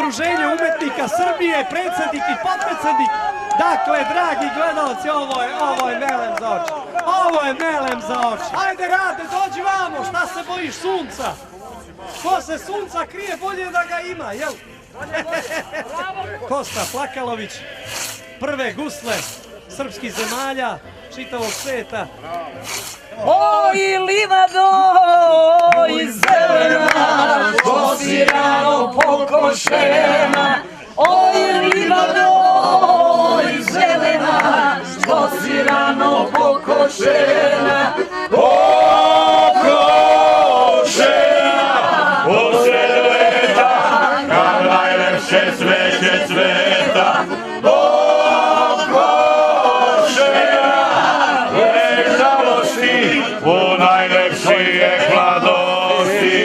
Udruženje umetnika Srbije, predsjednik i potpredsjednik. Dakle, dragi gledalci, ovo je melem za oči. Ovo je melem za oči. Ajde, Rade, dođi vamo, šta se bojiš sunca? Ko se sunca krije, bolje da ga ima, jel? Kosta Plakalović, prve gusle srpskih zemalja, čitavog sveta. Oj, livado, oj, zelena, što si rano pokošena. Oj, livado, oj, zelena, što si rano pokošena. Usred leta, kad najlepše cveće cveta. U najlepšije hladosti.